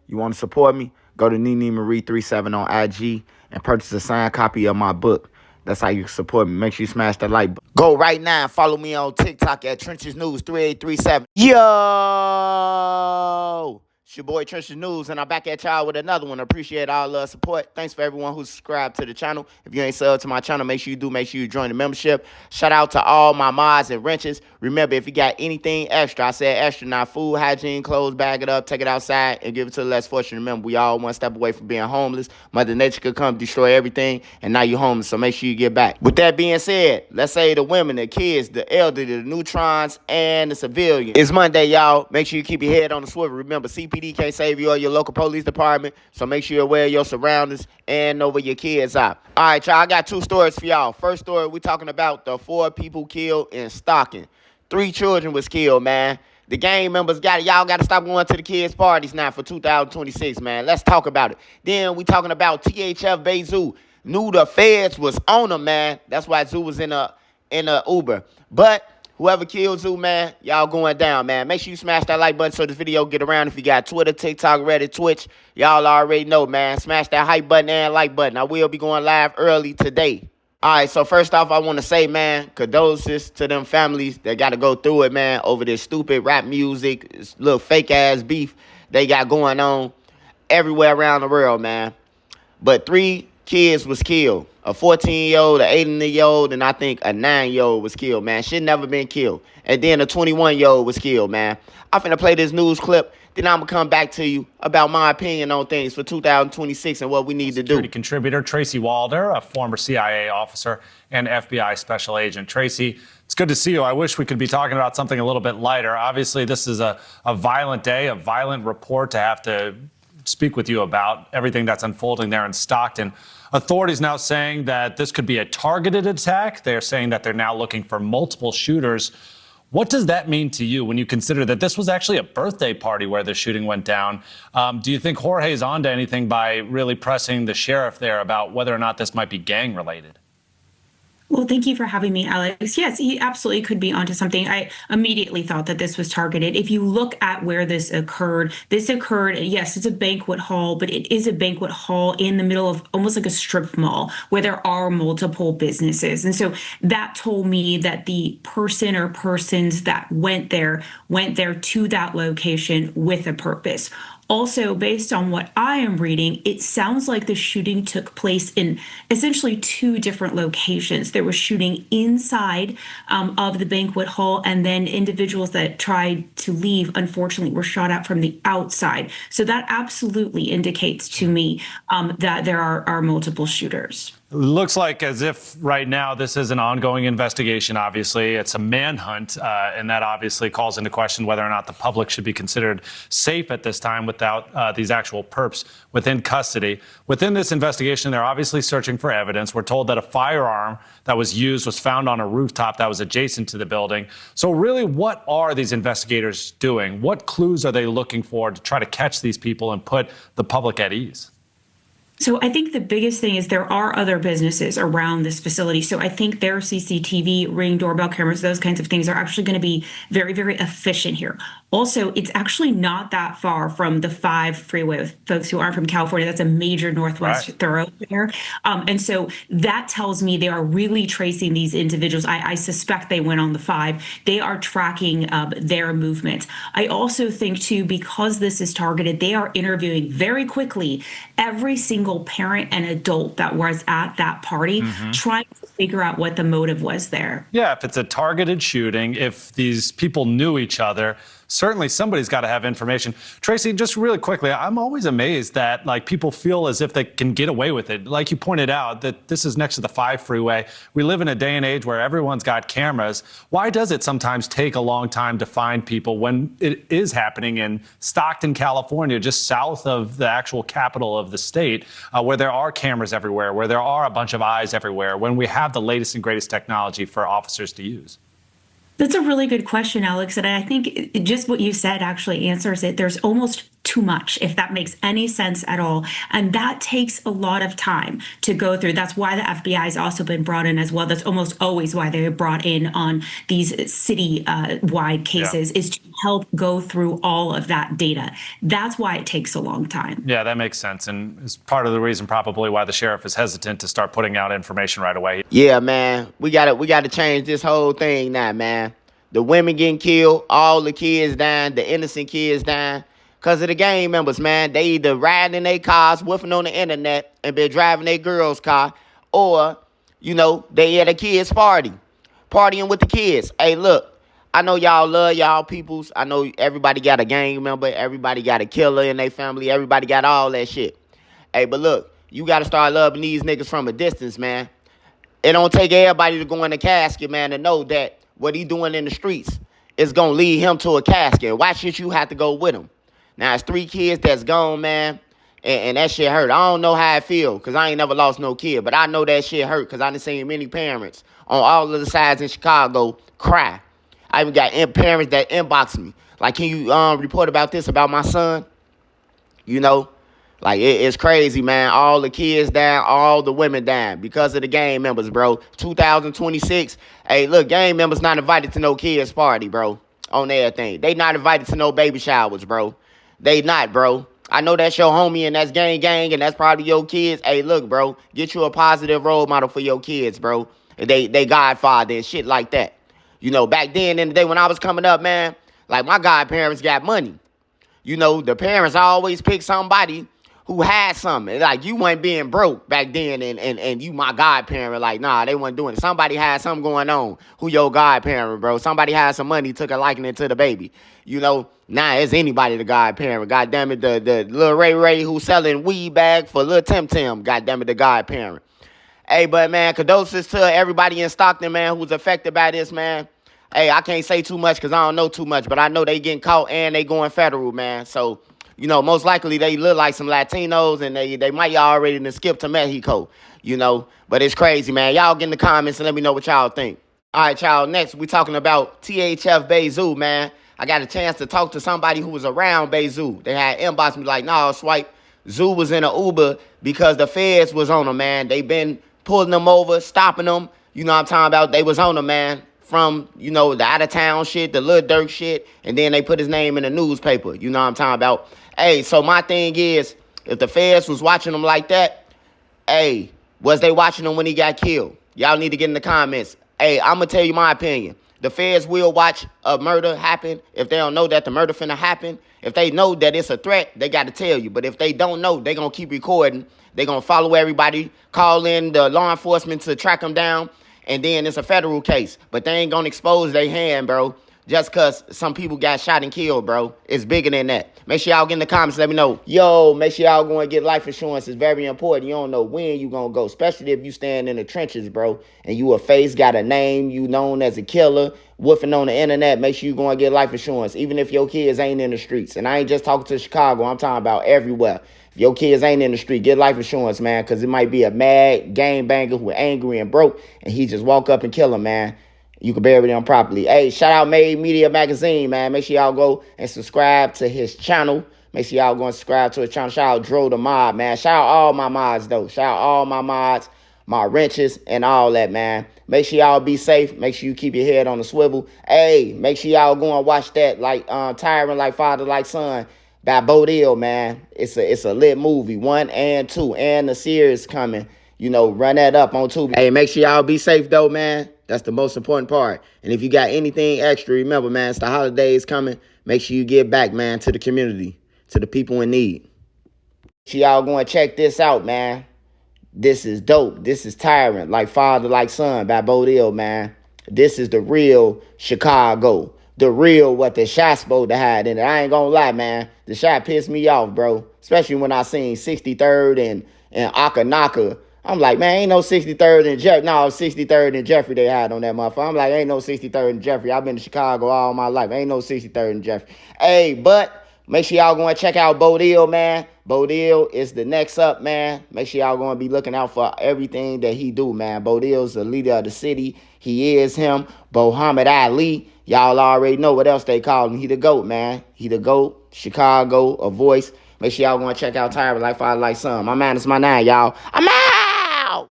You want to support me? Go to Nene Marie 37 on IG and purchase a signed copy of my book. That's how you support me. Make sure you smash that like button. Go right now and follow me on TikTok at Trenches News 3837. Yo! It's your boy Trenches News, and I'm back at y'all with another one. Appreciate all the support. Thanks for everyone who subscribed to the channel. If you ain't subbed to my channel, make sure you do. Make sure you join the membership. Shout out to all my mods and wrenches. Remember, if you got anything extra, I said extra, not food, hygiene, clothes, bag it up, take it outside, and give it to the less fortunate. Remember, we all one step away from being homeless. Mother Nature could come destroy everything, and now you're homeless, so make sure you get back. With that being said, let's say the women, the kids, the elderly, the neutrons, and the civilians. It's Monday, y'all. Make sure you keep your head on the swivel. Remember, CPD can't save you or your local police department, so make sure you're aware of your surroundings and know where your kids are. All right, y'all, I got two stories for y'all. First story, we talking about the 4 people killed in Stockton. 3 children was killed, man. The gang members y'all got to stop going to the kids' parties now for 2026, man. Let's talk about it. Then we talking about THF Bayzoo. Knew the feds was on them, man. That's why Zoo was in a Uber. But whoever killed Zoo, man, y'all going down, man. Make sure you smash that like button so this video get around. If you got Twitter, TikTok, Reddit, Twitch, y'all already know, man. Smash that hype button and like button. I will be going live early today. All right, so first off, I want to say, man, condolences to them families that got to go through it, man, over this stupid rap music, this little fake-ass beef they got going on everywhere around the world, man. But 3 kids was killed. A 14-year-old, an 18-year-old, and I think a 9-year-old was killed, man. Should never been killed. And then a 21-year-old was killed, man. I'm finna play this news clip. Then I'm going to come back to you about my opinion on things for 2026 and what we need to do. Security contributor Tracy Walder, a former CIA officer and FBI special agent. Tracy, it's good to see you. I wish we could be talking about something a little bit lighter. Obviously, this is a violent day, a violent report to have to speak with you about everything that's unfolding there in Stockton. Authorities now saying that this could be a targeted attack. They're saying that they're now looking for multiple shooters. What does that mean to you when you consider that this was actually a birthday party where the shooting went down? Do you think Jorge's onto anything by really pressing the sheriff there about whether or not this might be gang related? Well, thank you for having me, Alex. Yes, he absolutely could be onto something. I immediately thought that this was targeted. If you look at where this occurred, yes, it's a banquet hall, but it is a banquet hall in the middle of almost like a strip mall where there are multiple businesses. And so that told me that the person or persons that went there to that location with a purpose. Also, based on what I am reading, it sounds like the shooting took place in essentially 2 different locations. There was shooting inside of the banquet hall, and then individuals that tried to leave, unfortunately, were shot at from the outside. So that absolutely indicates to me that there are multiple shooters. Looks like as if right now this is an ongoing investigation. Obviously, it's a manhunt, and that obviously calls into question whether or not the public should be considered safe at this time without these actual perps within custody. Within this investigation, they're obviously searching for evidence. We're told that a firearm that was used was found on a rooftop that was adjacent to the building. So really, what are these investigators doing? What clues are they looking for to try to catch these people and put the public at ease? So I think the biggest thing is there are other businesses around this facility. So I think their CCTV, Ring doorbell cameras, those kinds of things are actually going to be very, very efficient here. Also, it's actually not that far from the 5 freeway with folks who aren't from California. That's a major Northwest thoroughfare. And so that tells me they are really tracing these individuals. I suspect they went on the 5. They are tracking their movement. I also think, too, because this is targeted, they are interviewing very quickly every single parent and adult that was at that party, trying to figure out what the motive was there. Yeah, if it's a targeted shooting, if these people knew each other, certainly somebody's got to have information. Tracy, just really quickly, I'm always amazed that people feel as if they can get away with it. Like you pointed out, that this is next to the 5 freeway. We live in a day and age where everyone's got cameras. Why does it sometimes take a long time to find people when it is happening in Stockton, California, just south of the actual capital of the state, where there are cameras everywhere, where there are a bunch of eyes everywhere, when we have the latest and greatest technology for officers to use? That's a really good question, Alex. And I think just what you said actually answers it. There's almost too much, if that makes any sense at all. And that takes a lot of time to go through. That's why the FBI has also been brought in as well. That's almost always why they're brought in on these city-wide cases, is to help go through all of that data. That's why it takes a long time. Yeah, that makes sense. And it's part of the reason probably why the sheriff is hesitant to start putting out information right away. Yeah, man. We gotta change this whole thing now, man. The women getting killed, all the kids dying, the innocent kids dying. Because of the gang members, man. They either riding in their cars, woofing on the internet, and been driving their girl's car, or, you know, they at a kid's party, partying with the kids. Hey, look, I know y'all love y'all peoples. I know everybody got a gang member. Everybody got a killer in their family. Everybody got all that shit. Hey, but look, you got to start loving these niggas from a distance, man. It don't take everybody to go in the casket, man, to know that what he doing in the streets is going to lead him to a casket. Why should you have to go with him? Now, it's 3 kids that's gone, man, and that shit hurt. I don't know how it feel because I ain't never lost no kid, but I know that shit hurt because I done seen many parents on all of the sides in Chicago cry. I even got parents that inbox me. Like, can you report about this, about my son? You know? Like, it's crazy, man. All the kids down, all the women down because of the gang members, bro. 2026, hey, look, gang members not invited to no kids' party, bro, on everything. They not invited to no baby showers, bro. They not, bro. I know that's your homie and that's gang, and that's probably your kids. Hey, look, bro, get you a positive role model for your kids, bro. They godfather and shit like that. You know, back then in the day when I was coming up, man, like my godparents got money. You know, the parents always pick somebody who had something. Like, you weren't being broke back then, and you my godparent. Like, nah, they wasn't doing it. Somebody had something going on. Who your godparent, bro? Somebody had some money, took a liking to the baby. You know, nah, it's anybody the godparent. God damn it, the little Ray who selling weed bag for little Tim. God damn it, the godparent. Hey, but, man, condolences to everybody in Stockton, man, who's affected by this, man. Hey, I can't say too much because I don't know too much, but I know they getting caught and they going federal, man. So, you know, most likely they look like some Latinos, and they might already done skip to Mexico, you know. But it's crazy, man. Y'all get in the comments and let me know what y'all think. All right, y'all, next we talking about THF Bay Zoo, man. I got a chance to talk to somebody who was around Bay Zoo. They had inboxed me like, nah, Swipe, Zoo was in an Uber because the feds was on them, man. They been pulling them over, stopping them. You know what I'm talking about? They was on them, man. From, you know, the out-of-town shit, the Lil Durk shit, and then they put his name in the newspaper. You know what I'm talking about? Hey, so my thing is, if the feds was watching him like that, hey, was they watching him when he got killed? Y'all need to get in the comments. Hey, I'm going to tell you my opinion. The feds will watch a murder happen if they don't know that the murder finna happen. If they know that it's a threat, they got to tell you. But if they don't know, they going to keep recording. They going to follow everybody, call in the law enforcement to track them down. And then it's a federal case. But they ain't going to expose their hand, bro, just because some people got shot and killed, bro. It's bigger than that. Make sure y'all get in the comments. Let me know. Yo, make sure y'all go and get life insurance. It's very important. You don't know when you going to go, especially if you stand in the trenches, bro, and you a face, got a name, you known as a killer, woofing on the internet. Make sure you go and get life insurance, even if your kids ain't in the streets. And I ain't just talking to Chicago. I'm talking about everywhere. If your kids ain't in the street, get life insurance, man, because it might be a mad gangbanger who angry and broke, and he just walk up and kill him, man. You can bury them properly. Hey, shout out Made Media Magazine, man. Make sure y'all go and subscribe to his channel. Make sure y'all go and subscribe to his channel. Shout out Dro the Mod, man. Shout out all my mods, though. Shout out all my mods, my wrenches, and all that, man. Make sure y'all be safe. Make sure you keep your head on the swivel. Hey, make sure y'all go and watch that, like Tyrant Like Father Like Son by Bodil, man. It's a lit movie, 1 and 2, and the series coming. You know, run that up on Tubi. Hey, make sure y'all be safe, though, man. That's the most important part. And if you got anything extra, remember, man, it's the holidays coming. Make sure you give back, man, to the community, to the people in need. Make sure y'all go and check this out, man. This is dope. This is Tyrant, Like Father, Like Son by Bodil, man. This is the real Chicago. The real what the shot's supposed to hide in it. I ain't gonna lie, man. The shot pissed me off, bro. Especially when I seen 63rd and Akanaka. I'm like, man, ain't no 63rd and Jeffrey. No, 63rd and Jeffrey they had on that motherfucker. I'm like, ain't no 63rd and Jeffrey. I've been to Chicago all my life. Ain't no 63rd and Jeffrey. Hey, but make sure y'all go and check out Bodil, man. Bodil is the next up, man. Make sure y'all going to be looking out for everything that he do, man. Bodil's the leader of the city. He is him. Muhammad Ali. Y'all already know what else they call him. He the GOAT, man. He the GOAT. Chicago, a voice. Make sure y'all go and check out Tyra Like Father Like Son. My man is my nine, y'all. I'm out!